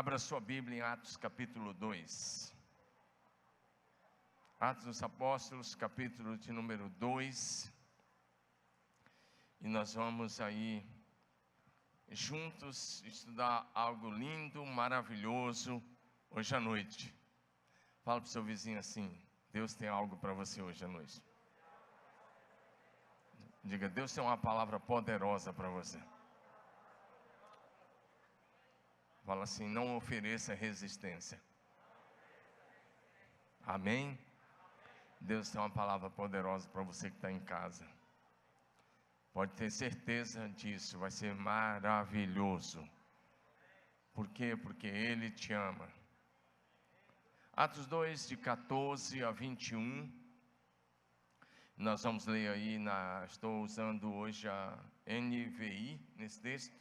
Abra sua Bíblia em Atos capítulo 2. Atos dos Apóstolos, capítulo de número 2. E nós vamos aí juntos estudar algo lindo, maravilhoso hoje à noite. Fala para o seu vizinho assim: Deus tem algo para você hoje à noite. Diga: Deus tem uma palavra poderosa para você. Fala assim: não ofereça resistência. Amém? Deus tem uma palavra poderosa para você que está em casa. Pode ter certeza disso, vai ser maravilhoso. Por quê? Porque Ele te ama. Atos 2, de 14 a 21. Nós vamos ler aí, estou usando hoje a NVI nesse texto.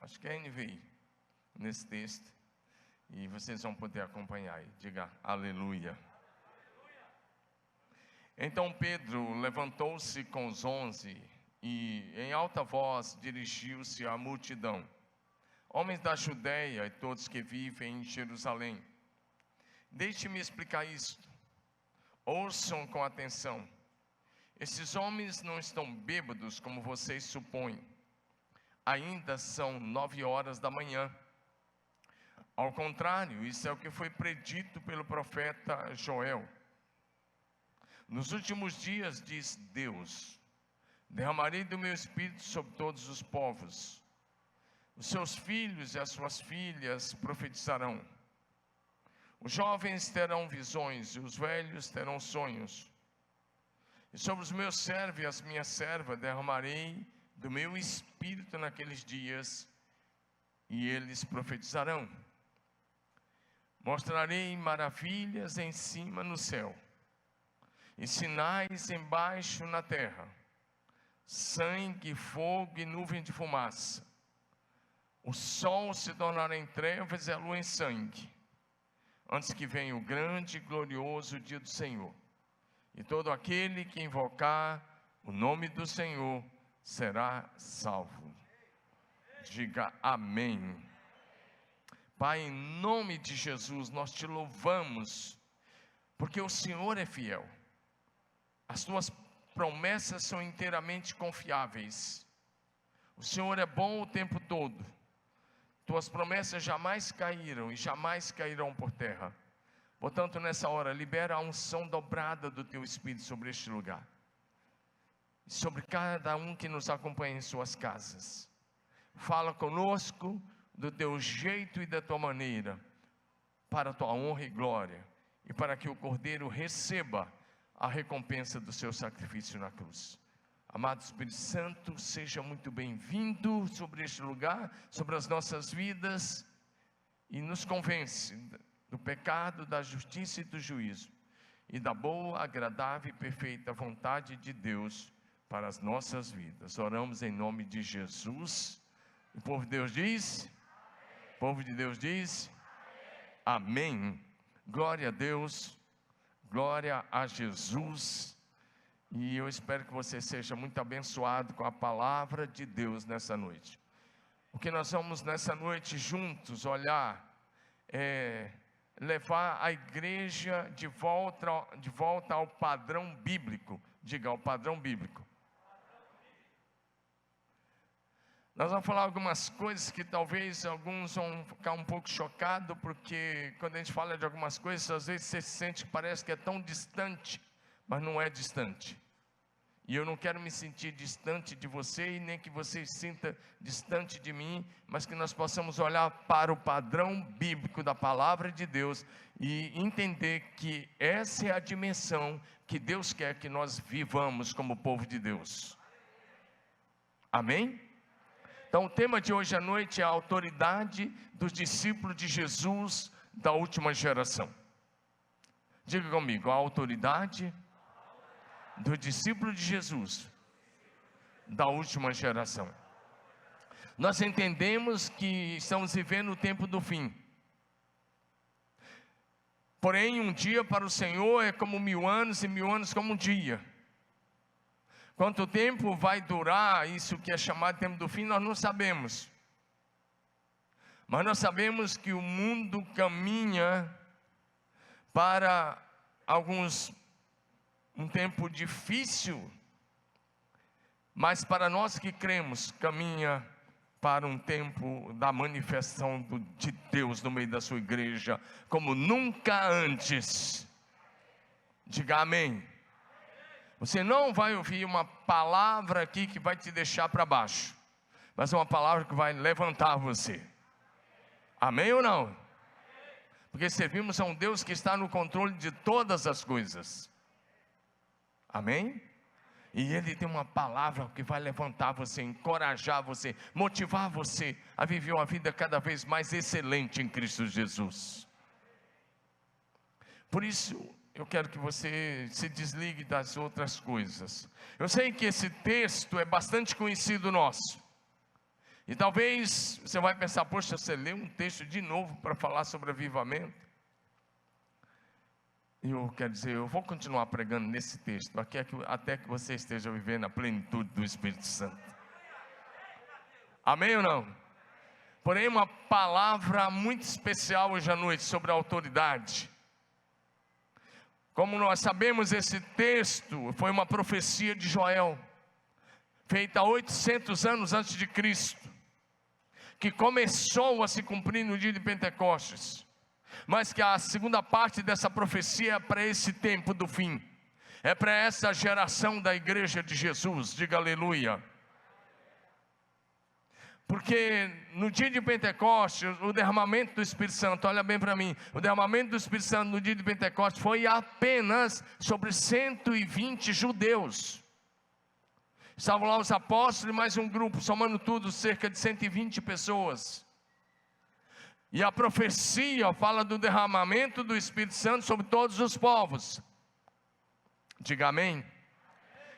Acho que é NVI nesse texto. E vocês vão poder acompanhar aí. Diga aleluia. Então Pedro levantou-se com os 11 e em alta voz dirigiu-se à multidão: homens da Judeia e todos que vivem em Jerusalém, deixe-me explicar isto. Ouçam com atenção. Esses homens não estão bêbados como vocês supõem. Ainda são 9 horas da manhã. Ao contrário, isso é o que foi predito pelo profeta Joel. Nos últimos dias, diz Deus, derramarei do meu espírito sobre todos os povos. Os seus filhos e as suas filhas profetizarão. Os jovens terão visões e os velhos terão sonhos. E sobre os meus servos e as minhas servas derramarei do meu espírito naqueles dias, e eles profetizarão. Mostrarei maravilhas em cima no céu, e sinais embaixo na terra: sangue, fogo e nuvem de fumaça. O sol se tornará em trevas e a lua em sangue, antes que venha o grande e glorioso dia do Senhor. E todo aquele que invocar o nome do Senhor será salvo. Diga amém. Pai, em nome de Jesus, nós te louvamos, porque o Senhor é fiel. As tuas promessas são inteiramente confiáveis. O Senhor é bom o tempo todo. Tuas promessas jamais caíram e jamais cairão por terra. Portanto, nessa hora, libera a unção dobrada do teu Espírito sobre este lugar, e sobre cada um que nos acompanha em suas casas. Fala conosco do teu jeito e da tua maneira, para a tua honra e glória, e para que o Cordeiro receba a recompensa do seu sacrifício na cruz. Amado Espírito Santo, seja muito bem-vindo sobre este lugar, sobre as nossas vidas, e nos convence do pecado, da justiça e do juízo, e da boa, agradável e perfeita vontade de Deus para as nossas vidas. Oramos em nome de Jesus. O povo de Deus diz: amém. O povo de Deus diz: amém. Amém. Glória a Deus, glória a Jesus. E eu espero que você seja muito abençoado com a palavra de Deus nessa noite. O que nós vamos nessa noite juntos olhar levar a igreja de volta ao padrão bíblico. Diga, ao padrão bíblico. Nós vamos falar algumas coisas que talvez alguns vão ficar um pouco chocados, porque quando a gente fala de algumas coisas, às vezes você se sente que parece que é tão distante, mas não é distante. E eu não quero me sentir distante de você, e nem que você se sinta distante de mim, mas que nós possamos olhar para o padrão bíblico da palavra de Deus e entender que essa é a dimensão que Deus quer que nós vivamos como povo de Deus. Amém? Então o tema de hoje à noite é a autoridade dos discípulos de Jesus da última geração. Diga comigo: a autoridade do discípulo de Jesus da última geração. Nós entendemos que estamos vivendo o tempo do fim. Porém, um dia para o Senhor é como 1000 anos, e 1000 anos como um dia. Quanto tempo vai durar isso que é chamado tempo do fim, nós não sabemos. Mas nós sabemos que o mundo caminha para um tempo difícil, mas para nós que cremos, caminha para um tempo da manifestação de Deus no meio da sua igreja, como nunca antes. Diga amém. Você não vai ouvir uma palavra aqui que vai te deixar para baixo, mas é uma palavra que vai levantar você. Amém ou não? Porque servimos a um Deus que está no controle de todas as coisas. Amém? E Ele tem uma palavra que vai levantar você, encorajar você, motivar você a viver uma vida cada vez mais excelente em Cristo Jesus. Por isso, eu quero que você se desligue das outras coisas. Eu sei que esse texto é bastante conhecido nosso. E talvez você vai pensar, poxa, você leu um texto de novo para falar sobre avivamento? E eu quero dizer, eu vou continuar pregando nesse texto, até que você esteja vivendo a plenitude do Espírito Santo. Amém ou não? Porém, uma palavra muito especial hoje à noite sobre a autoridade. Como nós sabemos, esse texto foi uma profecia de Joel, feita 800 anos antes de Cristo, que começou a se cumprir no dia de Pentecostes, mas que a segunda parte dessa profecia é para esse tempo do fim, é para essa geração da igreja de Jesus. Diga aleluia. Porque no dia de Pentecostes, o derramamento do Espírito Santo, olha bem para mim, o derramamento do Espírito Santo no dia de Pentecostes foi apenas sobre 120 judeus. Estavam lá os apóstolos e mais um grupo, somando tudo, cerca de 120 pessoas. E a profecia fala do derramamento do Espírito Santo sobre todos os povos. Diga amém.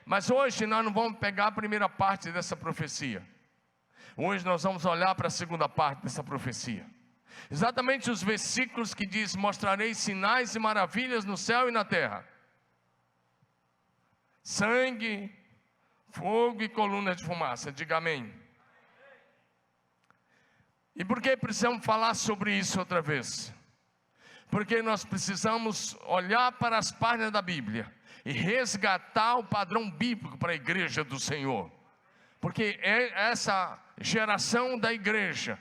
Mas hoje nós não vamos pegar a primeira parte dessa profecia. Hoje nós vamos olhar para a segunda parte dessa profecia. Exatamente os versículos que diz: mostrarei sinais e maravilhas no céu e na terra. Sangue, fogo e colunas de fumaça. Diga amém. E por que precisamos falar sobre isso outra vez? Porque nós precisamos olhar para as páginas da Bíblia e resgatar o padrão bíblico para a igreja do Senhor. Porque é essa geração da igreja,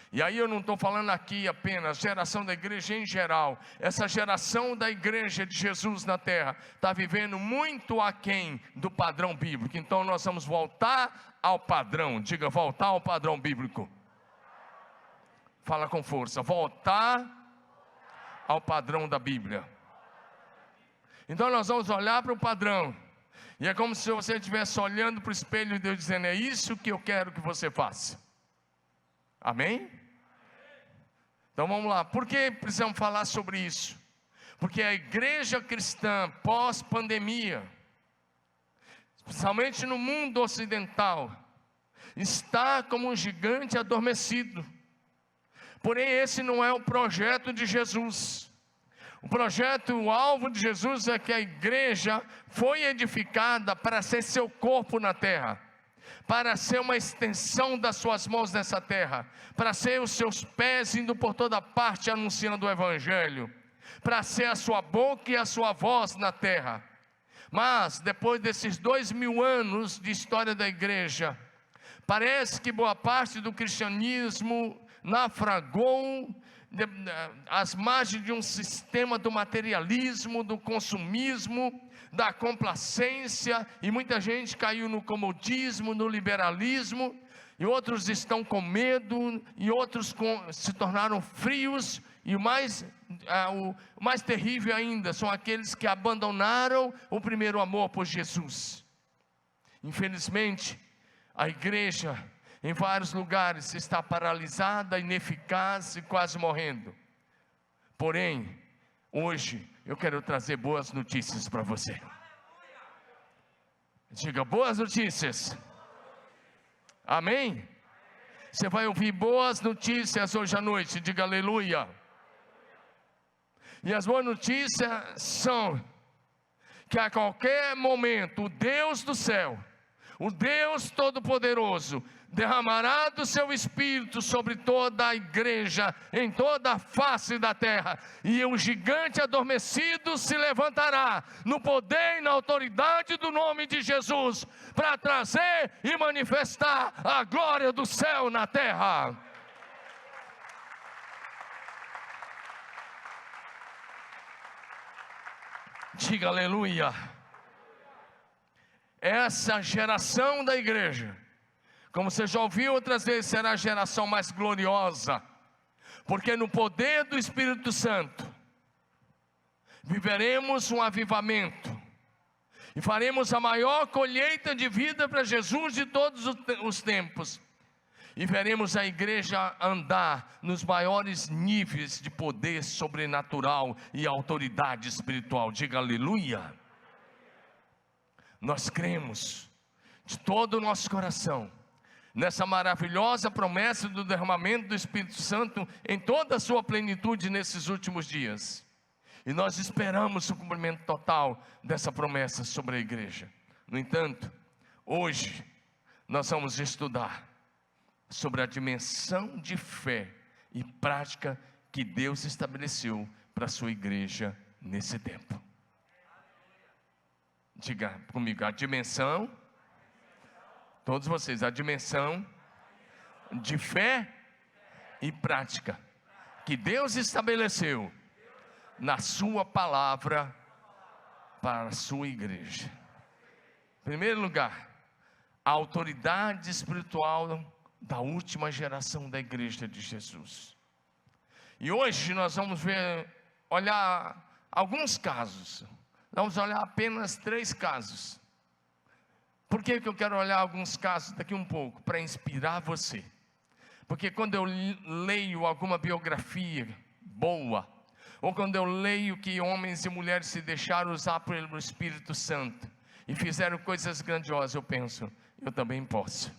e aí eu não estou falando aqui apenas geração da igreja em geral, essa geração da igreja de Jesus na terra está vivendo muito aquém do padrão bíblico. Então nós vamos voltar ao padrão. Diga, voltar ao padrão bíblico. Fala com força, voltar ao padrão da Bíblia. Então nós vamos olhar para o padrão, e é como se você estivesse olhando para o espelho de Deus dizendo: é isso que eu quero que você faça. Amém? Então vamos lá. Por que precisamos falar sobre isso? Porque a igreja cristã pós-pandemia, especialmente no mundo ocidental, está como um gigante adormecido. Porém, esse não é o projeto de Jesus. O projeto, o alvo de Jesus é que a igreja foi edificada para ser seu corpo na terra, para ser uma extensão das suas mãos nessa terra, para ser os seus pés indo por toda parte anunciando o Evangelho, para ser a sua boca e a sua voz na terra. Mas depois desses 2000 anos de história da igreja, parece que boa parte do cristianismo naufragou às margens de um sistema do materialismo, do consumismo, da complacência, e muita gente caiu no comodismo, no liberalismo, e outros estão com medo, e outros se tornaram frios, e o mais terrível ainda são aqueles que abandonaram o primeiro amor por Jesus. Infelizmente, a igreja em vários lugares está paralisada, ineficaz e quase morrendo. Porém, hoje eu quero trazer boas notícias para você. Diga, boas notícias. Amém? Você vai ouvir boas notícias hoje à noite. Diga aleluia. E as boas notícias são que a qualquer momento o Deus do céu, o Deus Todo-Poderoso derramará do seu Espírito sobre toda a igreja, em toda a face da terra, e o gigante adormecido se levantará, no poder e na autoridade do nome de Jesus, para trazer e manifestar a glória do céu na terra. Diga aleluia. Essa geração da igreja, como você já ouviu outras vezes, será a geração mais gloriosa, porque no poder do Espírito Santo viveremos um avivamento e faremos a maior colheita de vida para Jesus de todos os tempos, e veremos a igreja andar nos maiores níveis de poder sobrenatural e autoridade espiritual. Diga aleluia. Nós cremos de todo o nosso coração nessa maravilhosa promessa do derramamento do Espírito Santo em toda a sua plenitude nesses últimos dias, e nós esperamos o cumprimento total dessa promessa sobre a igreja. No entanto, hoje nós vamos estudar sobre a dimensão de fé e prática que Deus estabeleceu para a sua igreja nesse tempo. Diga comigo, a dimensão, todos vocês, a dimensão de fé e prática que Deus estabeleceu na sua palavra para a sua igreja. Em primeiro lugar, a autoridade espiritual da última geração da igreja de Jesus. E hoje nós vamos olhar alguns casos. Vamos olhar apenas 3 casos. Por que eu quero olhar alguns casos daqui um pouco? Para inspirar você. Porque quando eu leio alguma biografia boa, ou quando eu leio que homens e mulheres se deixaram usar pelo Espírito Santo e fizeram coisas grandiosas, eu penso, eu também posso.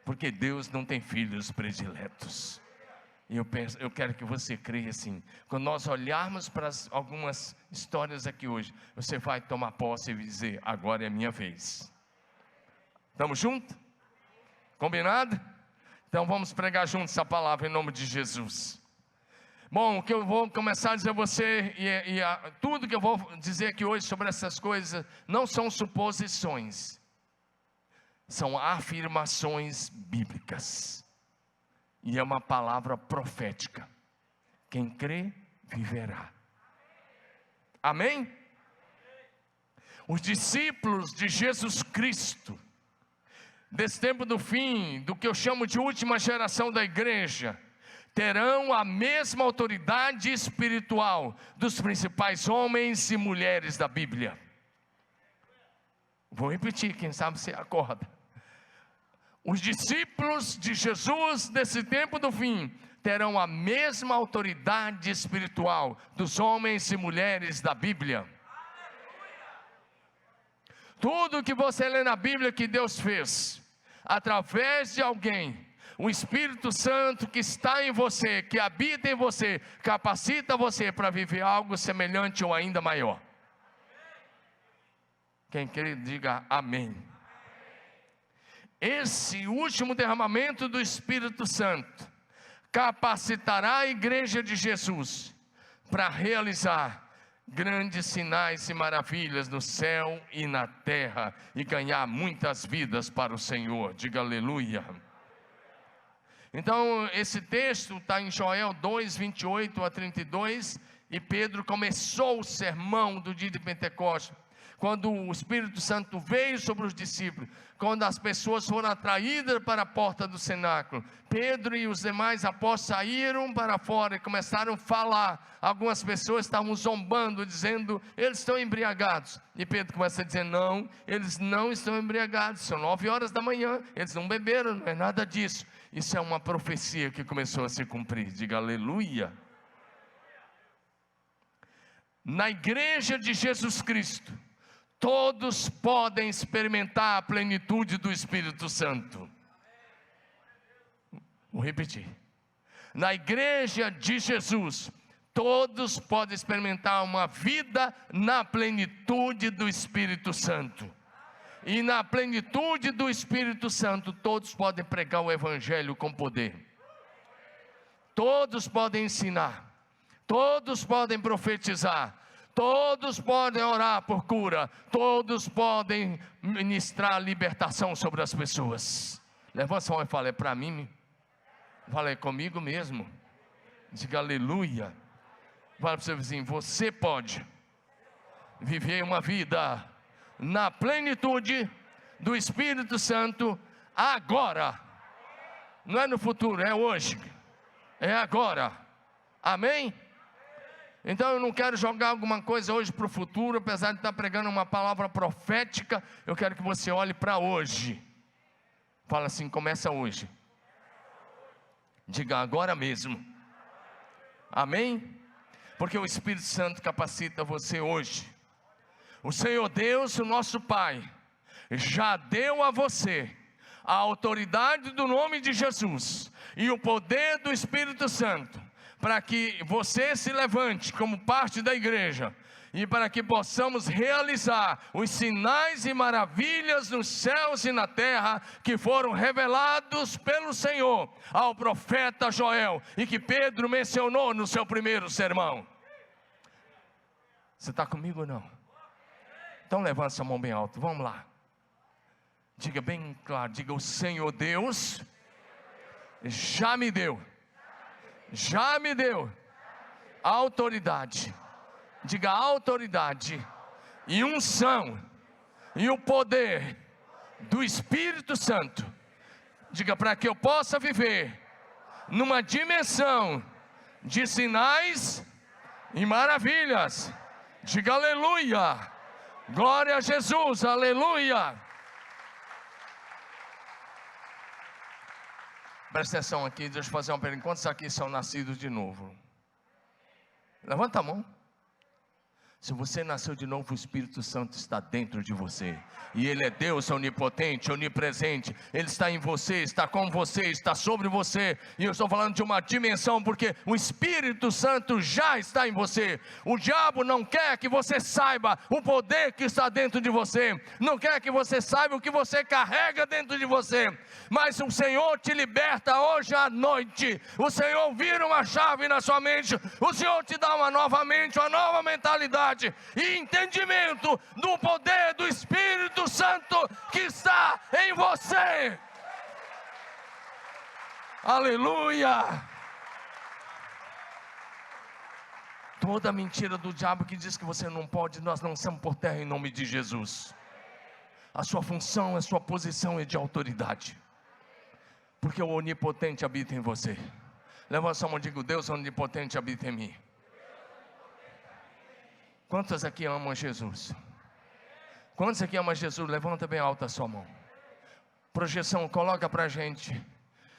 Porque Deus não tem filhos prediletos. E eu quero que você creia assim. Quando nós olharmos para algumas histórias aqui hoje, você vai tomar posse e dizer, agora é a minha vez. Estamos juntos? Combinado? Então vamos pregar juntos essa palavra em nome de Jesus. Bom, o que eu vou começar a dizer a você, tudo que eu vou dizer aqui hoje sobre essas coisas, não são suposições, são afirmações bíblicas. E é uma palavra profética. Quem crê, viverá. Amém? Os discípulos de Jesus Cristo, desse tempo do fim, do que eu chamo de última geração da igreja, terão a mesma autoridade espiritual dos principais homens e mulheres da Bíblia. Vou repetir, quem sabe você acorda. Os discípulos de Jesus desse tempo do fim terão a mesma autoridade espiritual dos homens e mulheres da Bíblia. Tudo que você lê na Bíblia que Deus fez, através de alguém, o Espírito Santo que está em você, que habita em você, capacita você para viver algo semelhante ou ainda maior. Quem crê, diga amém. Esse último derramamento do Espírito Santo capacitará a igreja de Jesus para realizar grandes sinais e maravilhas no céu e na terra e ganhar muitas vidas para o Senhor. Diga aleluia. Então esse texto está em Joel 2, 28 a 32, e Pedro começou o sermão do dia de Pentecostes, quando o Espírito Santo veio sobre os discípulos, quando as pessoas foram atraídas para a porta do cenáculo. Pedro e os demais apóstolos saíram para fora e começaram a falar. Algumas pessoas estavam zombando, dizendo, eles estão embriagados. E Pedro começa a dizer, não, eles não estão embriagados, são 9 horas da manhã, eles não beberam, não é nada disso. Isso é uma profecia que começou a se cumprir, diga aleluia. Na igreja de Jesus Cristo, todos podem experimentar a plenitude do Espírito Santo. Vou repetir. Na igreja de Jesus, todos podem experimentar uma vida na plenitude do Espírito Santo. E na plenitude do Espírito Santo, todos podem pregar o Evangelho com poder. Todos podem ensinar. Todos podem profetizar. Todos podem orar por cura. Todos podem ministrar libertação sobre as pessoas. Levanta a mão e fala: é para mim? Fala: é comigo mesmo. Diga aleluia. Fala para o seu vizinho: você pode viver uma vida na plenitude do Espírito Santo agora. Não é no futuro, é hoje. É agora. Amém? Então eu não quero jogar alguma coisa hoje para o futuro, apesar de estar pregando uma palavra profética. Eu quero que você olhe para hoje. Fala assim: começa hoje. Diga: agora mesmo. Amém? Porque o Espírito Santo capacita você hoje. O Senhor Deus, o nosso Pai, já deu a você a autoridade do nome de Jesus e o poder do Espírito Santo, para que você se levante como parte da igreja, e para que possamos realizar os sinais e maravilhas nos céus e na terra, que foram revelados pelo Senhor ao profeta Joel, e que Pedro mencionou no seu primeiro sermão. Você está comigo ou não? Então levanta sua mão bem alto, vamos lá. Diga bem claro, diga: o Senhor Deus já me deu autoridade. Diga: autoridade e unção e o poder do Espírito Santo. Diga: para que eu possa viver numa dimensão de sinais e maravilhas. Diga aleluia. Glória a Jesus, aleluia. Presta atenção aqui, deixa eu fazer uma pergunta: quantos aqui são nascidos de novo? Levanta a mão. Se você nasceu de novo, o Espírito Santo está dentro de você, e Ele é Deus onipotente, onipresente. Ele está em você, está com você, está sobre você. E eu estou falando de uma dimensão, porque o Espírito Santo já está em você. O diabo não quer que você saiba o poder que está dentro de você, não quer que você saiba o que você carrega dentro de você. Mas o Senhor te liberta hoje à noite. O Senhor vira uma chave na sua mente. O Senhor te dá uma nova mente, uma nova mentalidade e entendimento do poder do Espírito Santo que está em você. Aleluia. Toda mentira do diabo que diz que você não pode, nós lançamos por terra em nome de Jesus. A sua função, a sua posição é de autoridade, porque o onipotente habita em você. Levanta a sua mão e diga: Deus onipotente habita em mim. Quantos aqui amam Jesus? Quantos aqui amam Jesus? Levanta bem alta a sua mão. Projeção, coloca para a gente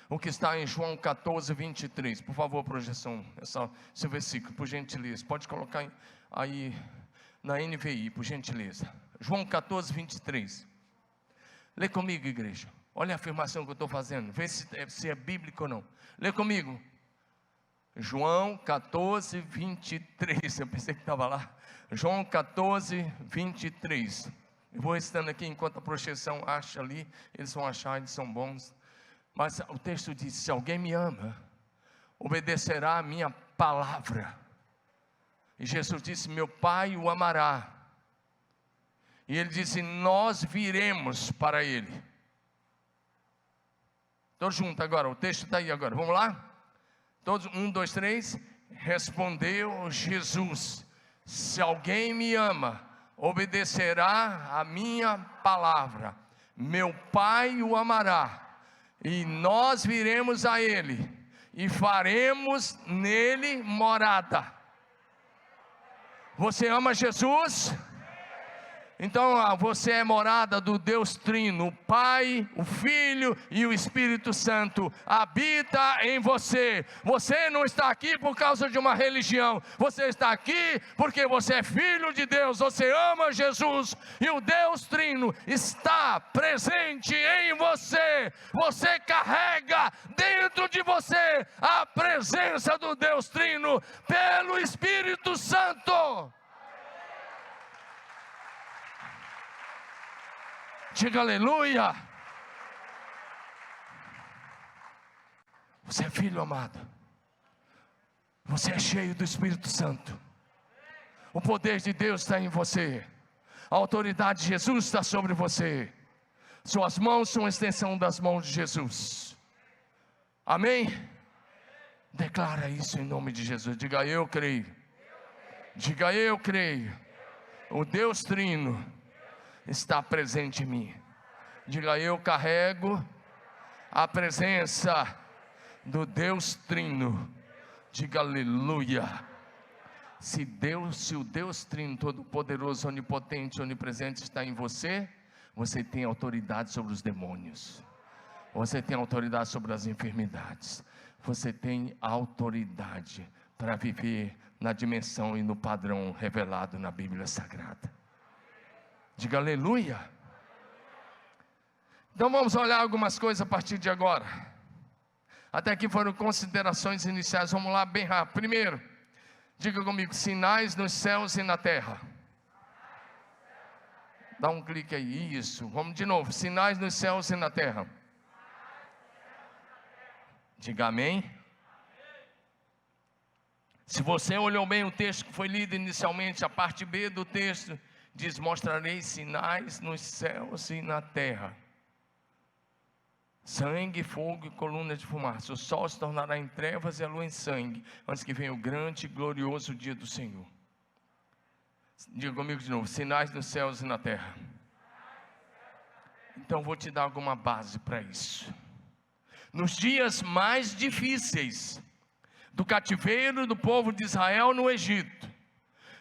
o que está em João 14, 23. Por favor, projeção, esse versículo, por gentileza. Pode colocar aí na NVI, por gentileza. João 14, 23. Lê comigo, igreja. Olha a afirmação que eu estou fazendo. Vê se é bíblico ou não. Lê comigo. João 14, 23. Eu pensei que estava lá. João 14, 23. Eu vou estando aqui enquanto a projeção acha ali. Eles vão achar, eles são bons. Mas o texto diz: se alguém me ama, obedecerá a minha palavra. E Jesus disse: meu Pai o amará. E ele disse: nós viremos para ele. Todos juntos agora, o texto está aí agora. Vamos lá? Todos, 1, 2, 3. Respondeu Jesus: se alguém me ama, obedecerá a minha palavra. Meu Pai o amará, e nós viremos a ele, e faremos nele morada. Você ama Jesus? Então você é morada do Deus Trino, o Pai, o Filho e o Espírito Santo habita em você. Você não está aqui por causa de uma religião, você está aqui porque você é filho de Deus, você ama Jesus, e o Deus Trino está presente em você. Você carrega dentro de você a presença do Deus Trino pelo Espírito Santo. Diga aleluia. Você é filho amado. Você é cheio do Espírito Santo. O poder de Deus está em você. A autoridade de Jesus está sobre você. Suas mãos são a extensão das mãos de Jesus. Amém? Declara isso em nome de Jesus. Diga: eu creio. Diga: eu creio. O Deus Trino está presente em mim. Diga: eu carrego a presença do Deus Trino. Diga aleluia. Se o Deus Trino Todo-Poderoso, Onipotente, Onipresente está em você, você tem autoridade sobre os demônios. Você tem autoridade sobre as enfermidades. Você tem autoridade para viver na dimensão e no padrão revelado na Bíblia Sagrada. Diga aleluia. Então vamos olhar algumas coisas a partir de agora. Até aqui foram considerações iniciais. Vamos lá bem rápido. Primeiro, diga comigo: sinais nos céus e na terra. Dá um clique aí, isso. Vamos de novo: sinais nos céus e na terra. Diga amém. Se você olhou bem o texto que foi lido inicialmente, a parte B do texto diz: mostrarei sinais nos céus e na terra: sangue, fogo e coluna de fumaça. O sol se tornará em trevas e a lua em sangue, antes que venha o grande e glorioso dia do Senhor. Diga comigo de novo: sinais nos céus e na terra. Então vou te dar alguma base para isso. Nos dias mais difíceis do cativeiro do povo de Israel no Egito,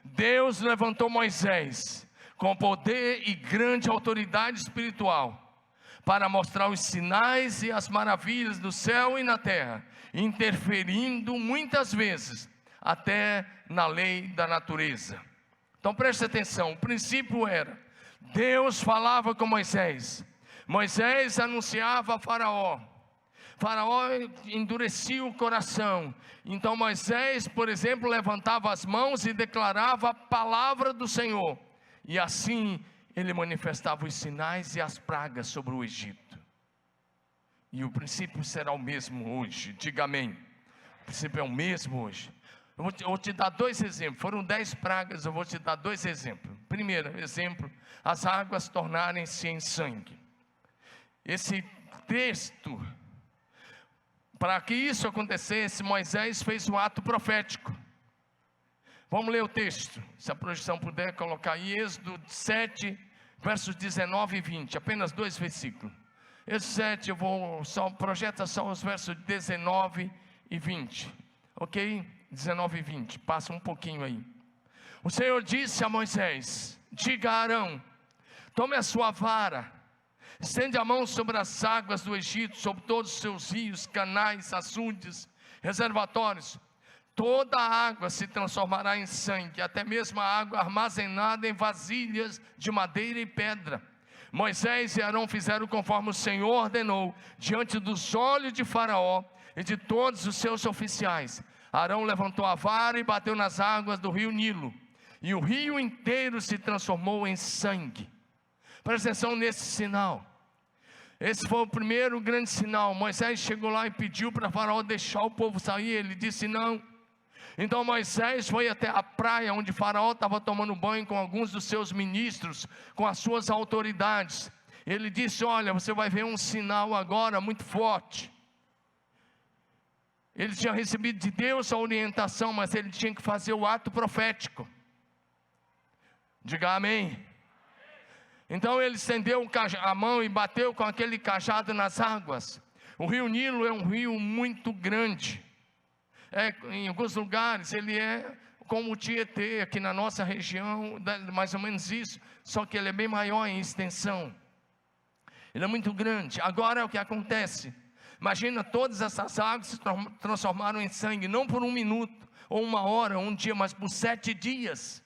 Deus levantou Moisés com poder e grande autoridade espiritual para mostrar os sinais e as maravilhas do céu e na terra, interferindo muitas vezes até na lei da natureza. Então preste atenção, o princípio era: Deus falava com Moisés, Moisés anunciava a Faraó, Faraó endurecia o coração. Então Moisés, por exemplo, levantava as mãos e declarava a palavra do Senhor, e assim ele manifestava os sinais e as pragas sobre o Egito. E o princípio será o mesmo hoje. Diga amém. O princípio é o mesmo hoje. Eu vou te dar 2 exemplos. Foram 10 pragas, eu vou te dar 2 exemplos. Primeiro exemplo: as águas tornarem-se em sangue. Esse texto, para que isso acontecesse, Moisés fez um ato profético. Vamos ler o texto, se a projeção puder colocar aí, Êxodo 7, versos 19 e 20, apenas 2 versículos. Êxodo 7, projeta só os versos 19 e 20, ok? 19 e 20, passa um pouquinho aí. O Senhor disse a Moisés: diga a Arão, tome a sua vara, estende a mão sobre as águas do Egito, sobre todos os seus rios, canais, açudes, reservatórios. Toda a água se transformará em sangue, até mesmo a água armazenada em vasilhas de madeira e pedra. Moisés e Arão fizeram conforme o Senhor ordenou, diante dos olhos de Faraó e de todos os seus oficiais. Arão levantou a vara e bateu nas águas do rio Nilo, e o rio inteiro se transformou em sangue. Presta atenção nesse sinal. Esse foi o primeiro grande sinal. Moisés chegou lá e pediu para Faraó deixar o povo sair. Ele disse não. Então Moisés foi até a praia onde Faraó estava tomando banho com alguns dos seus ministros, com as suas autoridades. Ele disse: olha, você vai ver um sinal agora muito forte. Ele tinha recebido de Deus a orientação, mas ele tinha que fazer o ato profético. Diga amém. Então ele estendeu a mão e bateu com aquele cajado nas águas. O rio Nilo é um rio muito grande. Em alguns lugares ele é como o Tietê, aqui na nossa região, mais ou menos isso, só que ele é bem maior em extensão. Ele é muito grande. Agora o que acontece? Imagina, todas essas águas se transformaram em sangue, não por 1 minuto, ou 1 hora, 1 dia, mas por 7 dias.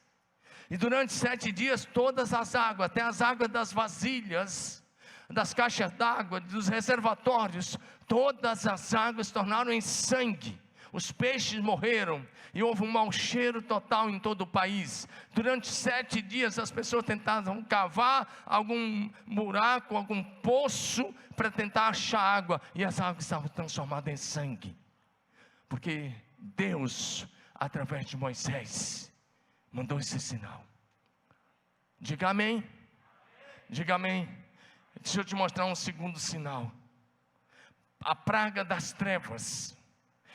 E durante 7 dias, todas as águas, até as águas das vasilhas, das caixas d'água, dos reservatórios, todas as águas se tornaram em sangue. os peixes morreram e houve um mau cheiro total em todo o país. Durante 7 dias as pessoas tentavam cavar algum buraco, algum poço para tentar achar água, e as águas estavam transformadas em sangue, porque Deus, através de Moisés, mandou esse sinal. Diga amém. Diga amém. Deixa eu te mostrar um segundo sinal. A praga das trevas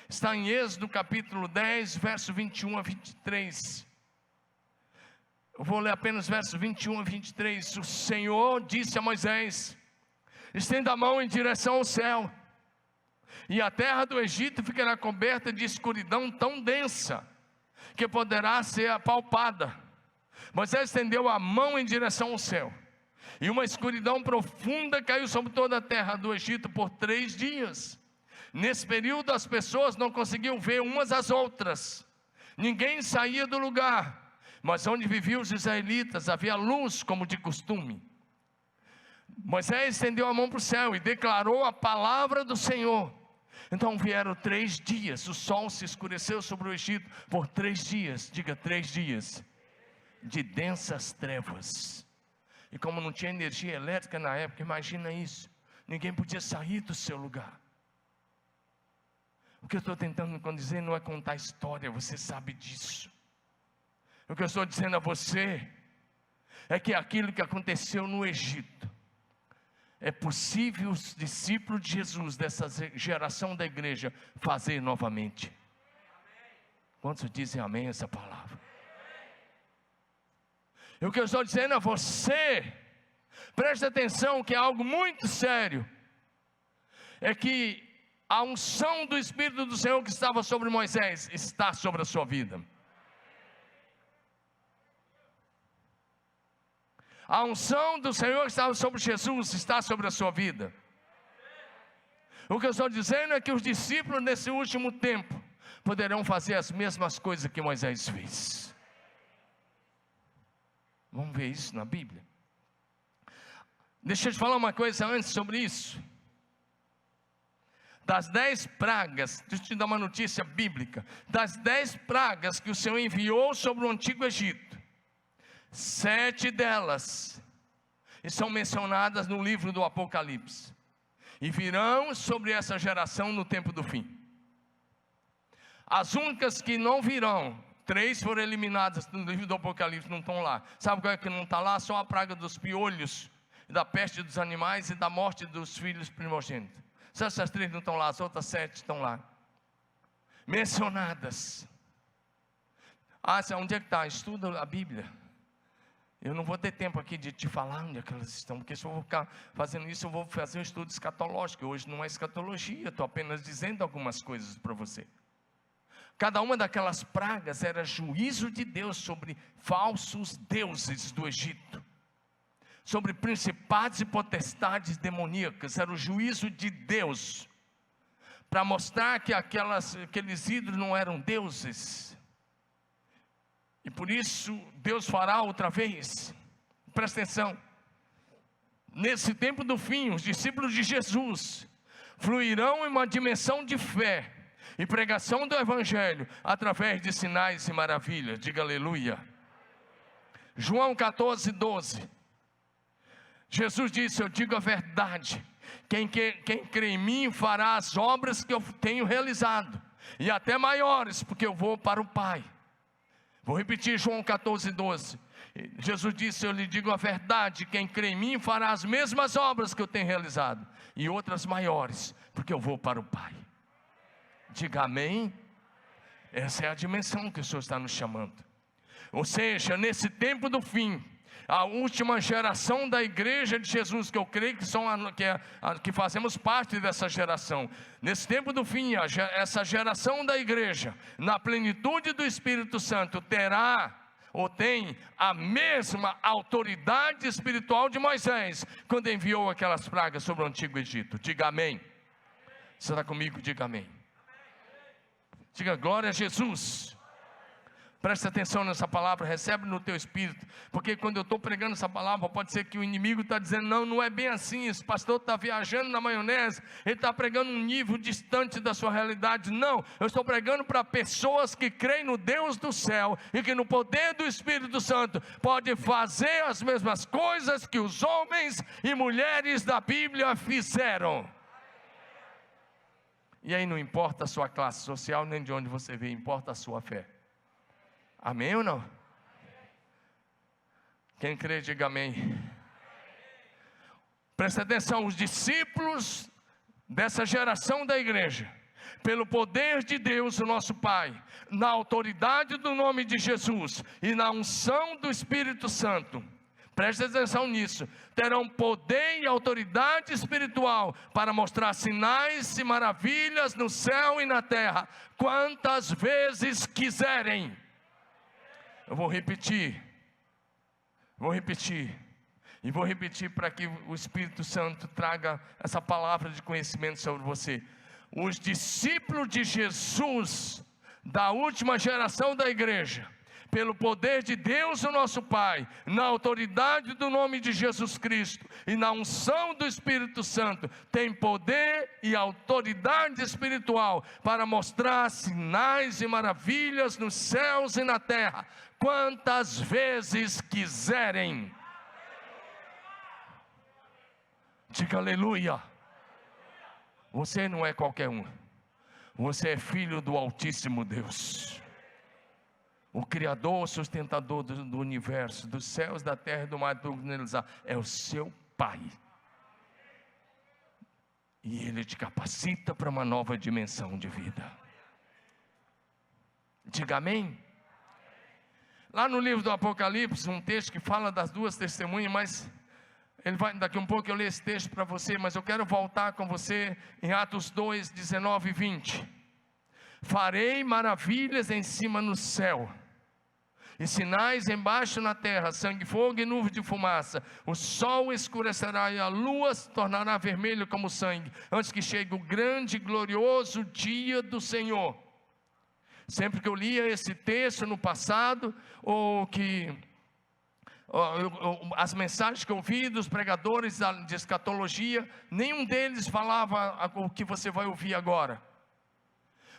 está em Êxodo capítulo 10, verso 21 a 23. Eu vou ler apenas verso 21 a 23. O Senhor disse a Moisés: estenda a mão em direção ao céu, e a terra do Egito ficará coberta de escuridão tão densa que poderá ser apalpada. Moisés estendeu a mão em direção ao céu, e uma escuridão profunda caiu sobre toda a terra do Egito por 3 dias. Nesse período as pessoas não conseguiam ver umas às outras, ninguém saía do lugar, mas onde viviam os israelitas havia luz como de costume. Moisés estendeu a mão para o céu e declarou a palavra do Senhor. Então vieram 3 dias, o sol se escureceu sobre o Egito por 3 dias, diga 3 dias, de densas trevas. E como não tinha energia elétrica na época, imagina isso, ninguém podia sair do seu lugar. O que eu estou tentando dizer não é contar história, você sabe disso. O que eu estou dizendo a você é que aquilo que aconteceu no Egito, é possível os discípulos de Jesus, dessa geração da igreja, fazer novamente. Quantos dizem amém a essa palavra? E o que eu estou dizendo a você, preste atenção que é algo muito sério, é que a unção do Espírito do Senhor que estava sobre Moisés, está sobre a sua vida. A unção do Senhor que estava sobre Jesus, está sobre a sua vida. O que eu estou dizendo é que os discípulos nesse último tempo, poderão fazer as mesmas coisas que Moisés fez. Vamos ver isso na Bíblia. Deixa eu te falar uma coisa antes sobre isso. Das 10 pragas, deixa eu te dar uma notícia bíblica. Das 10 pragas que o Senhor enviou sobre o antigo Egito, 7 delas são mencionadas no livro do Apocalipse, e virão sobre essa geração no tempo do fim. As únicas que não virão, 3 foram eliminadas no livro do Apocalipse, não estão lá. Sabe qual é que não está lá? Só a praga dos piolhos, da peste dos animais e da morte dos filhos primogênitos. Se essas 3 não estão lá, as outras 7 estão lá, mencionadas. Onde é que está? Estuda a Bíblia. Eu não vou ter tempo aqui de te falar onde é que elas estão, porque se eu vou ficar fazendo isso, eu vou fazer um estudo escatológico. Hoje não é escatologia, estou apenas dizendo algumas coisas para você. Cada uma daquelas pragas era juízo de Deus sobre falsos deuses do Egito, sobre principados e potestades demoníacas. Era o juízo de Deus, para mostrar que aqueles ídolos não eram deuses. E por isso Deus fará outra vez. Presta atenção. Nesse tempo do fim, os discípulos de Jesus fluirão em uma dimensão de fé e pregação do Evangelho, através de sinais e maravilhas. Diga aleluia. João 14, 12. Jesus disse: eu digo a verdade, quem crê em mim fará as obras que eu tenho realizado, e até maiores, porque eu vou para o Pai. Vou repetir João 14, 12. Jesus disse: eu lhe digo a verdade, quem crê em mim fará as mesmas obras que eu tenho realizado, e outras maiores, porque eu vou para o Pai. Diga amém. Essa é a dimensão que o Senhor está nos chamando. Ou seja, nesse tempo do fim, a última geração da igreja de Jesus, que eu creio que fazemos parte dessa geração, nesse tempo do fim, essa geração da igreja, na plenitude do Espírito Santo, terá ou tem a mesma autoridade espiritual de Moisés, quando enviou aquelas pragas sobre o antigo Egito. Diga amém. Você está comigo? Diga amém. Diga glória a Jesus. Presta atenção nessa palavra, recebe no teu espírito, porque quando eu estou pregando essa palavra, pode ser que o inimigo está dizendo, não, não é bem assim, esse pastor está viajando na maionese, ele está pregando um nível distante da sua realidade. Não, eu estou pregando para pessoas que creem no Deus do céu, e que no poder do Espírito Santo, pode fazer as mesmas coisas que os homens e mulheres da Bíblia fizeram. E aí não importa a sua classe social, nem de onde você veio, importa a sua fé. Amém ou não? Quem crê, diga amém. Presta atenção, os discípulos dessa geração da igreja, pelo poder de Deus, o nosso Pai, na autoridade do nome de Jesus e na unção do Espírito Santo, presta atenção nisso, terão poder e autoridade espiritual para mostrar sinais e maravilhas no céu e na terra, quantas vezes quiserem. Eu vou repetir, e vou repetir para que o Espírito Santo traga essa palavra de conhecimento sobre você. Os discípulos de Jesus, da última geração da igreja, pelo poder de Deus o nosso Pai, na autoridade do nome de Jesus Cristo e na unção do Espírito Santo, tem poder e autoridade espiritual para mostrar sinais e maravilhas nos céus e na terra, quantas vezes quiserem. Diga aleluia. Você não é qualquer um, você é filho do Altíssimo Deus, o Criador, sustentador do universo, dos céus, da terra e do mar, é o seu Pai. E Ele te capacita para uma nova dimensão de vida. Diga amém. Lá no livro do Apocalipse, um texto que fala das duas testemunhas, mas daqui um pouco eu leio esse texto para você, mas eu quero voltar com você em Atos 2, 19 e 20. Farei maravilhas em cima no céu, e sinais embaixo na terra, sangue, fogo e nuvem de fumaça. O sol escurecerá e a lua se tornará vermelha como sangue, antes que chegue o grande e glorioso dia do Senhor. Sempre que eu lia esse texto no passado, as mensagens que eu ouvi dos pregadores de escatologia, nenhum deles falava o que você vai ouvir agora.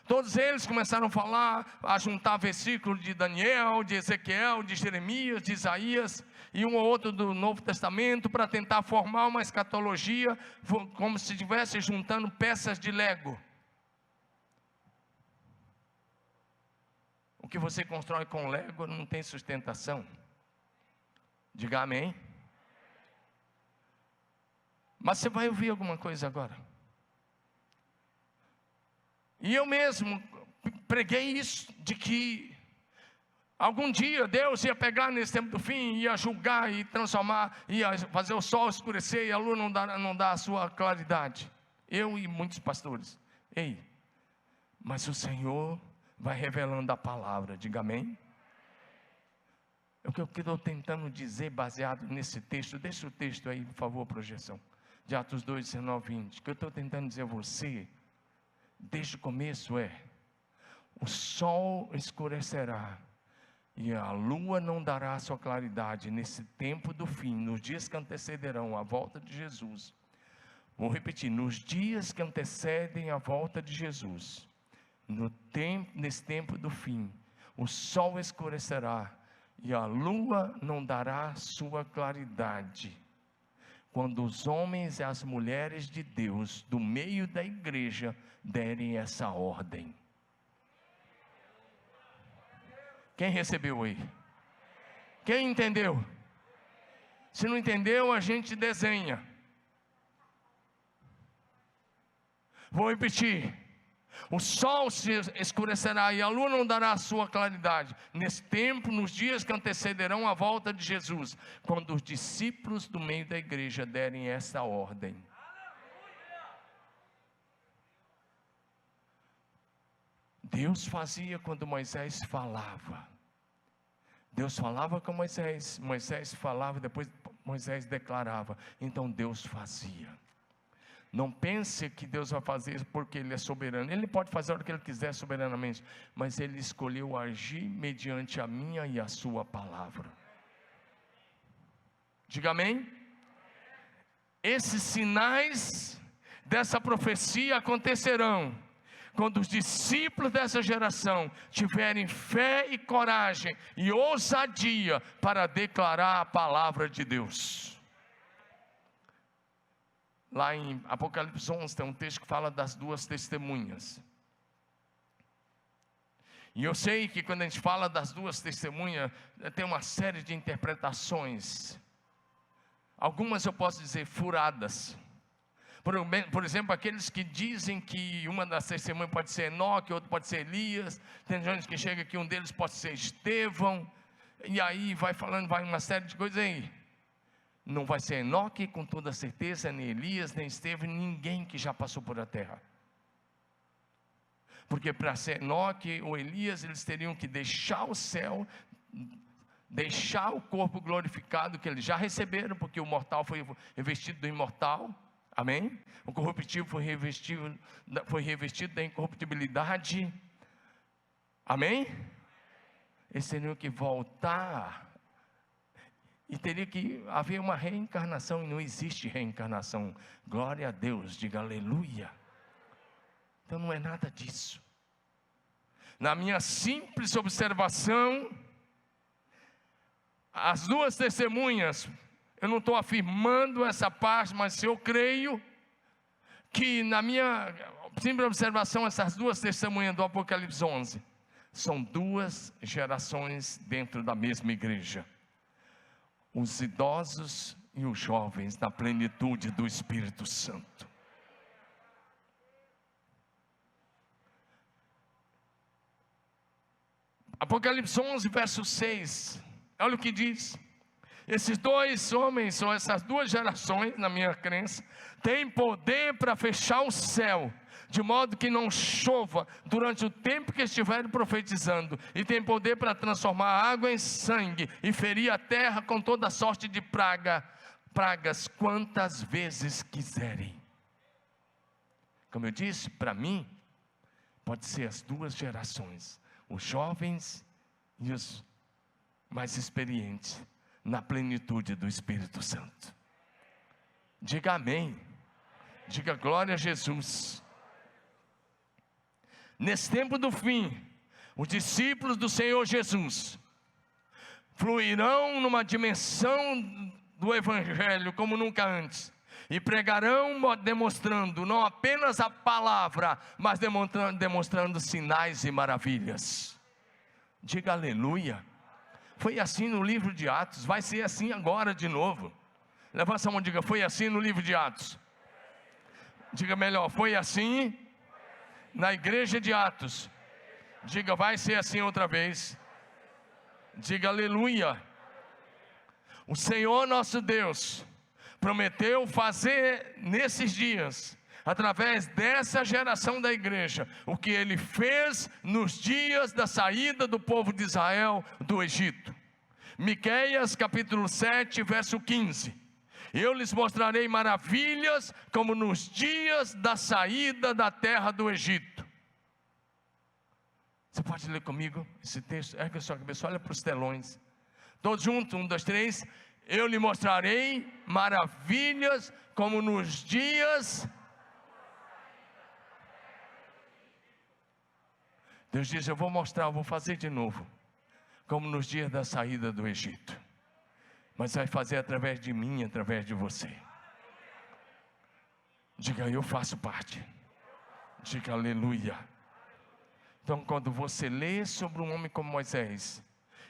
Todos eles começaram a falar, a juntar versículos de Daniel, de Ezequiel, de Jeremias, de Isaías e um ou outro do Novo Testamento, para tentar formar uma escatologia, como se estivesse juntando peças de Lego. O que você constrói com Lego não tem sustentação. Diga amém. Mas você vai ouvir alguma coisa agora. E eu mesmo preguei isso, de que algum dia Deus ia pegar nesse tempo do fim, ia julgar e transformar, ia fazer o sol escurecer e a lua não dar a sua claridade. Eu e muitos pastores. Ei, mas o Senhor vai revelando a palavra, diga amém. O que eu estou tentando dizer baseado nesse texto, deixa o texto aí, por favor, projeção, de Atos 2, 19 e 20, o que eu estou tentando dizer a você, desde o começo o sol escurecerá, e a lua não dará a sua claridade, nesse tempo do fim, nos dias que antecederão a volta de Jesus. Vou repetir, nos dias que antecedem a volta de Jesus, nesse tempo do fim, o sol escurecerá, e a lua não dará sua claridade, quando os homens e as mulheres de Deus, do meio da igreja, derem essa ordem. Quem recebeu aí? Quem entendeu? Se não entendeu, a gente desenha. Vou repetir. O sol se escurecerá e a lua não dará a sua claridade, nesse tempo, nos dias que antecederão a volta de Jesus, quando os discípulos do meio da igreja derem essa ordem. Deus fazia quando Moisés falava. Deus falava com Moisés, Moisés falava, depois Moisés declarava. Então Deus fazia. Não pense que Deus vai fazer isso porque Ele é soberano. Ele pode fazer o que Ele quiser soberanamente, mas Ele escolheu agir mediante a minha e a sua palavra. Diga amém. Esses sinais dessa profecia acontecerão quando os discípulos dessa geração tiverem fé e coragem e ousadia para declarar a palavra de Deus. Lá em Apocalipse 11 tem um texto que fala das duas testemunhas. E eu sei que quando a gente fala das duas testemunhas, tem uma série de interpretações. Algumas eu posso dizer furadas. Por exemplo, aqueles que dizem que uma das testemunhas pode ser Enoque, outra pode ser Elias. Tem gente que chega aqui, um deles pode ser Estevão. E aí vai falando, vai uma série de coisas aí. Não vai ser Enoque com toda certeza, nem Elias, nem Estevão, ninguém que já passou por a terra. Porque para ser Enoque ou Elias, eles teriam que deixar o céu, deixar o corpo glorificado que eles já receberam, porque o mortal foi revestido do imortal, amém? O corruptível foi revestido da incorruptibilidade, amém? Eles teriam que voltar, e teria que haver uma reencarnação, e não existe reencarnação. Glória a Deus, diga aleluia. Então não é nada disso. Na minha simples observação, as duas testemunhas, eu não estou afirmando essa parte, mas eu creio que na minha simples observação, essas duas testemunhas do Apocalipse 11, são duas gerações dentro da mesma igreja. Os idosos e os jovens na plenitude do Espírito Santo. Apocalipse 11, verso 6, olha o que diz. Esses dois homens, ou essas duas gerações, na minha crença, têm poder para fechar o céu, de modo que não chova durante o tempo que estiverem profetizando, e tem poder para transformar a água em sangue, e ferir a terra com toda sorte de pragas, quantas vezes quiserem. Como eu disse, para mim, pode ser as duas gerações, os jovens e os mais experientes, na plenitude do Espírito Santo. Diga amém, diga glória a Jesus. Nesse tempo do fim, os discípulos do Senhor Jesus fluirão numa dimensão do Evangelho como nunca antes, e pregarão demonstrando não apenas a palavra, mas demonstrando sinais e maravilhas. Diga aleluia. Foi assim no livro de Atos, vai ser assim agora de novo. Levanta a mão e diga, foi assim no livro de Atos. Diga melhor, foi assim na igreja de Atos. Diga, vai ser assim outra vez. Diga aleluia. O Senhor nosso Deus prometeu fazer nesses dias, através dessa geração da igreja, o que Ele fez nos dias da saída do povo de Israel do Egito. Miqueias capítulo 7, verso 15. Eu lhes mostrarei maravilhas, como nos dias da saída da terra do Egito. Você pode ler comigo esse texto? Ergue a sua cabeça, olha para os telões. Todos juntos, 1, 2, 3. Eu lhe mostrarei maravilhas, como nos dias. Deus diz, eu vou mostrar, eu vou fazer de novo, como nos dias da saída do Egito. Mas vai fazer através de mim, através de você. Diga, eu faço parte. Diga aleluia. Então quando você lê sobre um homem como Moisés,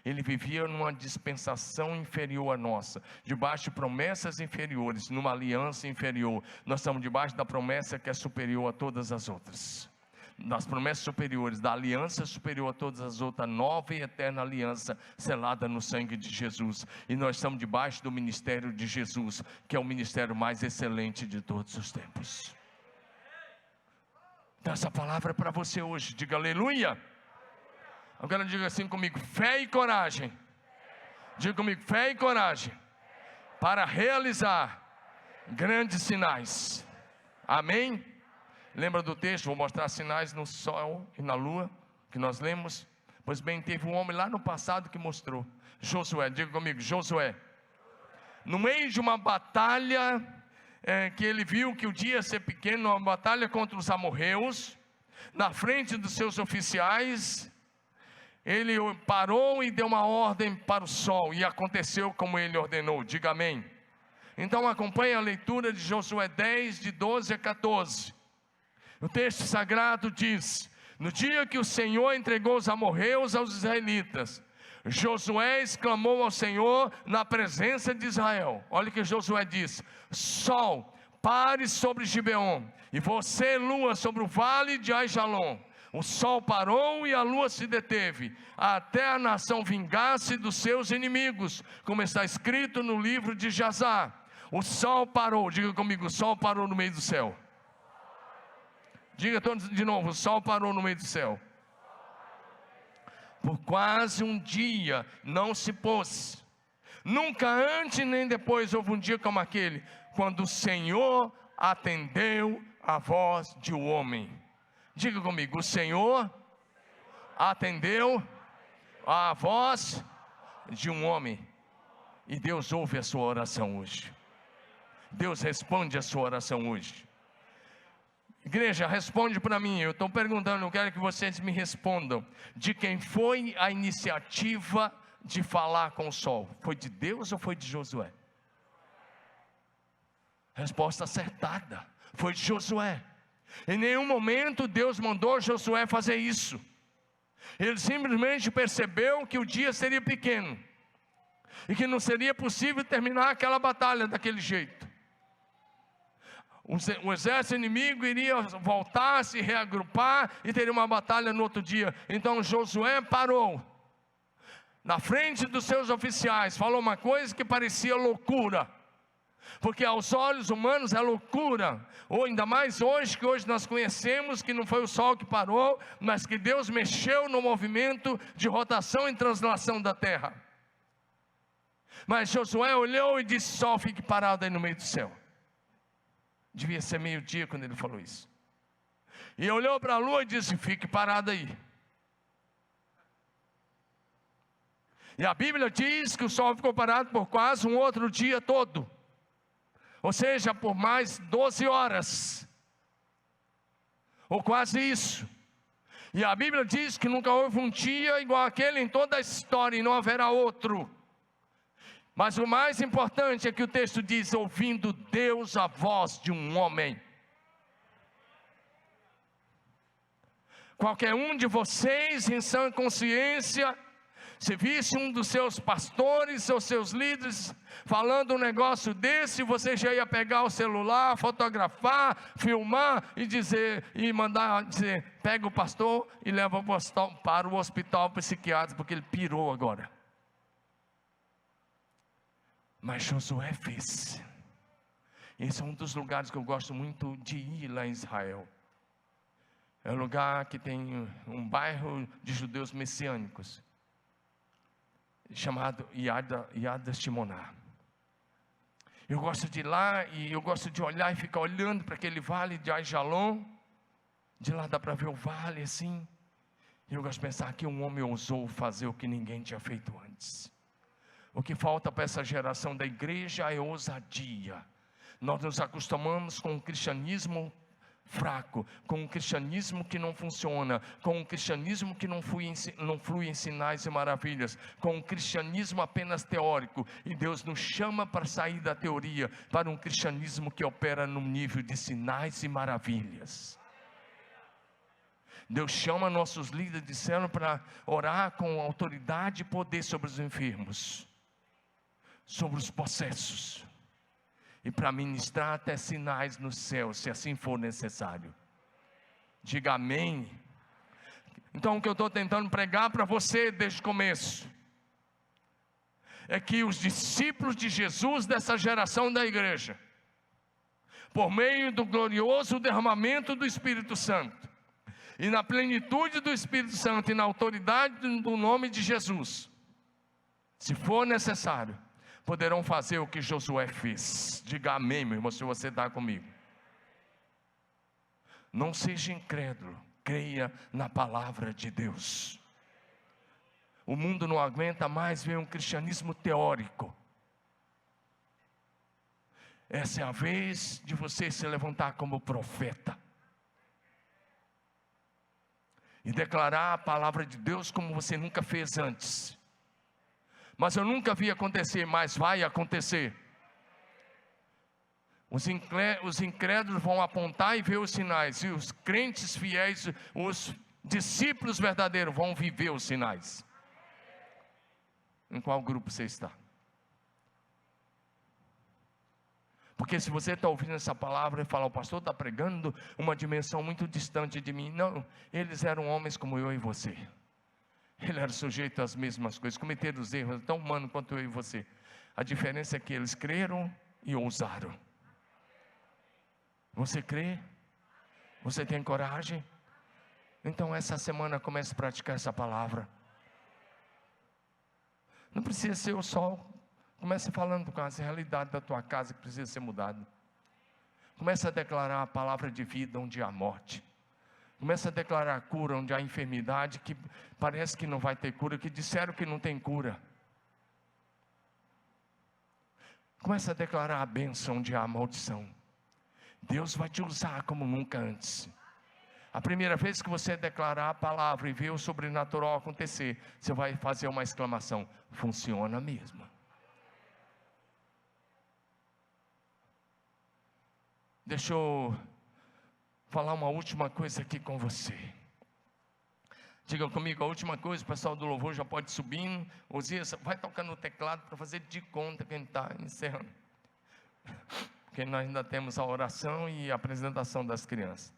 ele vivia numa dispensação inferior à nossa, debaixo de promessas inferiores, numa aliança inferior. Nós estamos debaixo da promessa que é superior a todas as outras, das promessas superiores, da aliança superior a todas as outras, nova e eterna aliança, selada no sangue de Jesus. E nós estamos debaixo do ministério de Jesus, que é o ministério mais excelente de todos os tempos. Então essa palavra é para você hoje, diga aleluia. Agora diga assim comigo, fé e coragem. Diga comigo, fé e coragem, para realizar grandes sinais. Amém? Lembra do texto? Vou mostrar sinais no sol e na lua, que nós lemos. Pois bem, teve um homem lá no passado que mostrou. Josué, diga comigo, Josué. No meio de uma batalha, que ele viu que o dia ia ser pequeno, uma batalha contra os amorreus, na frente dos seus oficiais, ele parou e deu uma ordem para o sol, e aconteceu como ele ordenou. Diga amém. Então acompanhe a leitura de Josué 10, de 12 a 14. O texto sagrado diz: no dia que o Senhor entregou os amorreus aos israelitas, Josué exclamou ao Senhor na presença de Israel. Olha o que Josué diz: sol, pare sobre Gibeon, e você, lua, sobre o vale de Aijalon. O sol parou e a lua se deteve, até a nação vingar-se dos seus inimigos, como está escrito no livro de Jazar. O sol parou, diga comigo, o sol parou no meio do céu. Diga todos de novo, o sol parou no meio do céu. Por quase um dia não se pôs. Nunca antes nem depois houve um dia como aquele, quando o Senhor atendeu a voz de um homem. Diga comigo, o Senhor atendeu a voz de um homem. E Deus ouve a sua oração hoje. Deus responde a sua oração hoje. Igreja, responde para mim. Eu estou perguntando, eu quero que vocês me respondam. De quem foi a iniciativa de falar com o sol? Foi de Deus ou foi de Josué? Resposta acertada, foi de Josué. Em nenhum momento Deus mandou Josué fazer isso. Ele simplesmente percebeu que o dia seria pequeno, e que não seria possível terminar aquela batalha daquele jeito. O exército inimigo iria voltar, se reagrupar, e teria uma batalha no outro dia. Então Josué parou na frente dos seus oficiais, falou uma coisa que parecia loucura, porque aos olhos humanos é loucura, ou ainda mais hoje, que hoje nós conhecemos que não foi o sol que parou, mas que Deus mexeu no movimento de rotação e translação da terra. Mas Josué olhou e disse: sol, fique parado aí no meio do céu. Devia ser meio-dia quando ele falou isso. E olhou para a lua e disse: fique parado aí. E a Bíblia diz que o sol ficou parado por quase um outro dia todo, ou seja, por mais 12 horas, ou quase isso. E a Bíblia diz que nunca houve um dia igual aquele em toda a história, e não haverá outro. Mas o mais importante é que o texto diz: ouvindo Deus a voz de um homem. Qualquer um de vocês, em sã consciência, se visse um dos seus pastores ou seus líderes falando um negócio desse, você já ia pegar o celular, fotografar, filmar e dizer, e mandar dizer: pega o pastor e leva para o hospital psiquiátrico, porque ele pirou agora. Mas Josué fez. Esse é um dos lugares que eu gosto muito de ir lá em Israel. É um lugar que tem um bairro de judeus messiânicos, chamado Yad Shimoná. Eu gosto de ir lá, e eu gosto de olhar e ficar olhando para aquele vale de Aijalon. De lá dá para ver o vale assim. E eu gosto de pensar que um homem ousou fazer o que ninguém tinha feito antes. O que falta para essa geração da igreja é ousadia. Nós nos acostumamos com um cristianismo fraco, com um cristianismo que não funciona, com um cristianismo que não flui em sinais e maravilhas, com um cristianismo apenas teórico. E Deus nos chama para sair da teoria, para um cristianismo que opera num nível de sinais e maravilhas. Deus chama nossos líderes de célula para orar com autoridade e poder sobre os enfermos, sobre os possessos, e para ministrar até sinais no céu, se assim for necessário. Diga amém. Então o que eu estou tentando pregar para você desde o começo é que os discípulos de Jesus dessa geração da igreja, por meio do glorioso derramamento do Espírito Santo, e na plenitude do Espírito Santo, e na autoridade do nome de Jesus, se for necessário, poderão fazer o que Josué fez. Diga amém, meu irmão, se você está comigo. Não seja incrédulo, creia na palavra de Deus. O mundo não aguenta mais ver um cristianismo teórico. Essa é a vez de você se levantar como profeta e declarar a palavra de Deus como você nunca fez antes. Mas eu nunca vi acontecer, mas vai acontecer. Os incrédulos vão apontar e ver os sinais, e os crentes fiéis, os discípulos verdadeiros vão viver os sinais. Em qual grupo você está? Porque se você está ouvindo essa palavra e fala, o pastor está pregando uma dimensão muito distante de mim. Não, eles eram homens como eu e você. Ele era sujeito às mesmas coisas, cometeram os erros, tão humano quanto eu e você. A diferença é que eles creram e ousaram. Você crê? Você tem coragem? Então essa semana comece a praticar essa palavra. Não precisa ser o sol. Comece falando com as realidades da tua casa que precisa ser mudada. Comece a declarar a palavra de vida onde há morte. Comece a declarar a cura onde há enfermidade que parece que não vai ter cura, que disseram que não tem cura. Comece a declarar a bênção onde há maldição. Deus vai te usar como nunca antes. A primeira vez que você declarar a palavra e ver o sobrenatural acontecer, você vai fazer uma exclamação: funciona mesmo. Deixa eu falar uma última coisa aqui com você. Diga comigo a última coisa. O pessoal do louvor já pode subir. Osias, vai tocando no teclado para fazer de conta que a gente está encerrando. Porque nós ainda temos a oração e a apresentação das crianças.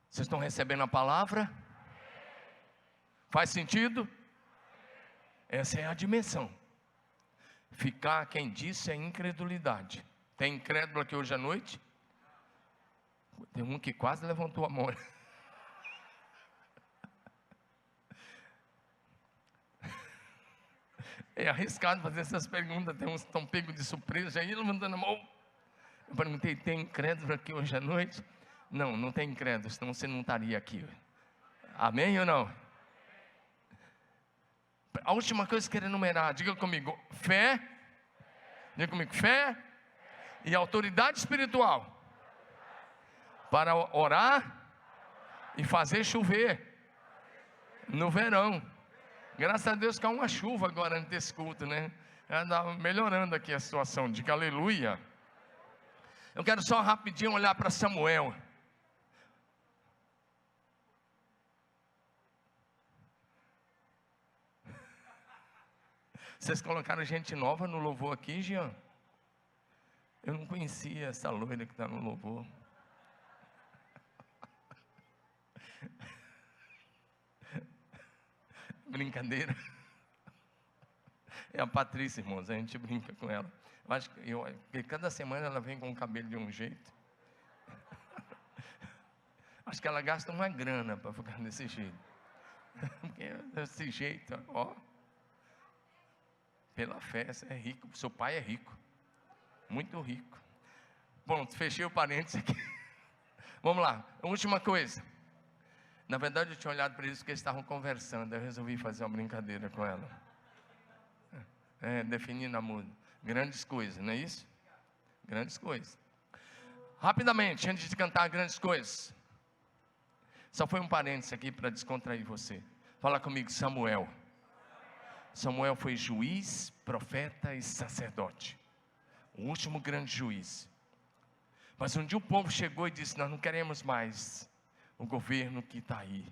Vocês estão recebendo a palavra? Faz sentido? Essa é a dimensão. Ficar, quem disse, é incredulidade. Tem incrédulo aqui hoje à noite? Tem um que quase levantou a mão. É arriscado fazer essas perguntas. Tem uns que estão pegos de surpresa, já iam levantando a mão. Eu perguntei, tem incrédulo aqui hoje à noite? Não, não tem incrédulo, senão você não estaria aqui. Amém ou não? A última coisa que eu quero enumerar, diga comigo, fé. Diga comigo, fé e autoridade espiritual para orar e fazer chover no verão. Graças a Deus caiu uma chuva agora antes desse culto, né? Está melhorando aqui a situação, diga aleluia. Eu quero só rapidinho olhar para Samuel. Vocês colocaram gente nova no louvor aqui, Jean? Eu não conhecia essa loira que está no louvor. Brincadeira. É a Patrícia, irmãos, a gente brinca com ela. Eu acho que cada semana ela vem com o cabelo de um jeito. Acho que ela gasta uma grana para ficar desse jeito. Porque desse jeito, ó. Pela fé, você é rico, seu pai é rico, muito rico. Bom, fechei o parênteses aqui. Vamos lá, a última coisa. Na verdade eu tinha olhado para eles porque eles estavam conversando. Eu resolvi fazer uma brincadeira com ela. Definindo a música. Grandes coisas, não é isso? Grandes coisas. Rapidamente, antes de cantar grandes coisas. Só foi um parênteses aqui para descontrair você. Fala comigo, Samuel. Samuel foi juiz, profeta e sacerdote. O último grande juiz. Mas um dia o povo chegou e disse: nós não queremos mais o governo que está aí,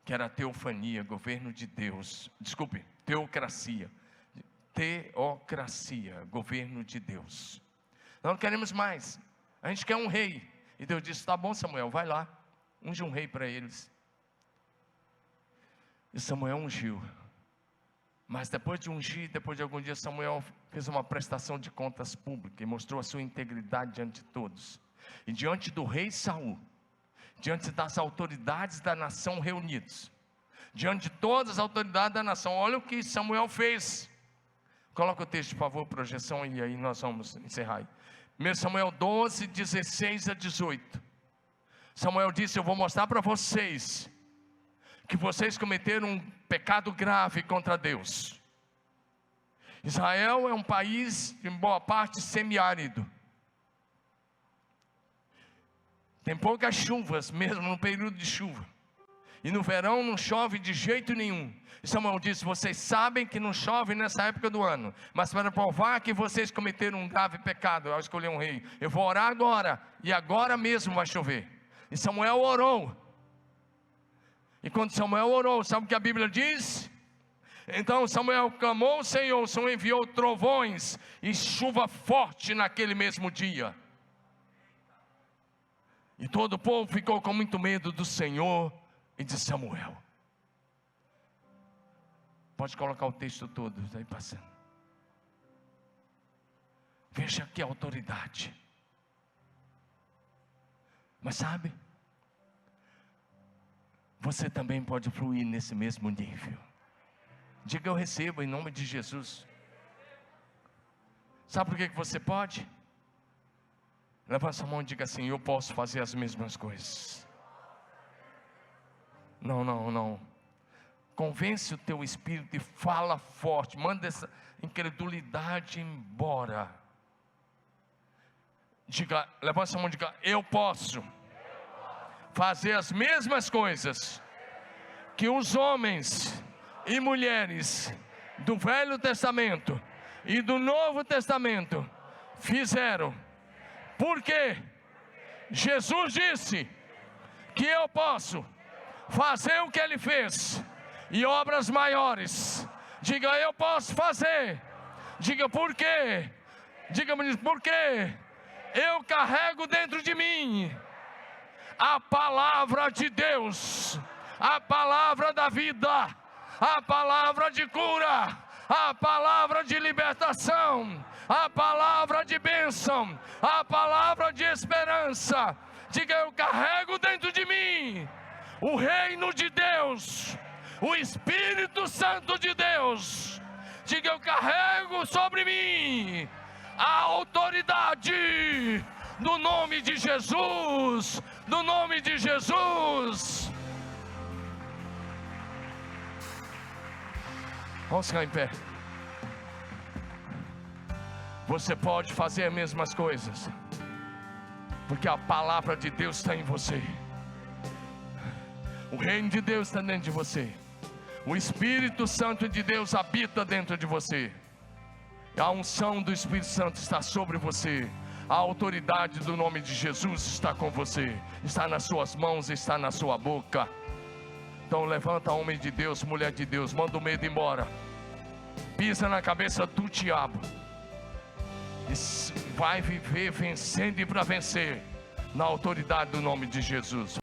que era a teofania, governo de Deus. Desculpe, teocracia. Teocracia, governo de Deus. Nós não queremos mais. A gente quer um rei. E Deus disse: tá bom, Samuel, vai lá, unge um rei para eles. E Samuel ungiu. Mas depois de ungir, depois de algum dia, Samuel fez uma prestação de contas pública e mostrou a sua integridade diante de todos. E diante do rei Saul, diante das autoridades da nação reunidos, diante de todas as autoridades da nação, olha o que Samuel fez. Coloca o texto, por favor, projeção, e aí nós vamos encerrar. 1 Samuel 12, 16 a 18. Samuel disse: eu vou mostrar para vocês que vocês cometeram um pecado grave contra Deus. Israel é um país, em boa parte, semiárido. Tem poucas chuvas, mesmo no período de chuva. E no verão não chove de jeito nenhum. E Samuel disse: vocês sabem que não chove nessa época do ano, mas para provar que vocês cometeram um grave pecado ao escolher um rei, eu vou orar agora, e agora mesmo vai chover. E Samuel orou. E quando Samuel orou, sabe o que a Bíblia diz? Então Samuel clamou ao Senhor, o Senhor enviou trovões e chuva forte naquele mesmo dia. E todo o povo ficou com muito medo do Senhor e de Samuel. Pode colocar o texto todo, está aí passando. Veja que autoridade. Mas sabe, você também pode fluir nesse mesmo nível. Diga: eu recebo em nome de Jesus. Sabe por que você pode? Levanta a mão e diga assim: eu posso fazer as mesmas coisas. Não. Convence o teu espírito e fala forte. Manda essa incredulidade embora. Diga, levanta a mão e diga: eu posso fazer as mesmas coisas que os homens e mulheres do Velho Testamento e do Novo Testamento fizeram. Porque Jesus disse que eu posso fazer o que Ele fez e obras maiores. Diga: eu posso fazer. Diga: por quê? Diga-me: por quê? Eu carrego dentro de mim a palavra de Deus, a palavra da vida, a palavra de cura, a palavra de libertação, a palavra de bênção, a palavra de esperança. Diga: eu carrego dentro de mim o reino de Deus, o Espírito Santo de Deus. Diga: eu carrego sobre mim a autoridade do nome de Jesus, do nome de Jesus. Vamos ficar em pé. Você pode fazer as mesmas coisas, porque a palavra de Deus está em você. O reino de Deus está dentro de você. O Espírito Santo de Deus habita dentro de você. A unção do Espírito Santo está sobre você. A autoridade do nome de Jesus está com você. Está nas suas mãos, está na sua boca. Então levanta, homem de Deus, mulher de Deus, manda o medo embora. Pisa na cabeça do diabo. E vai viver vencendo e para vencer na autoridade do nome de Jesus.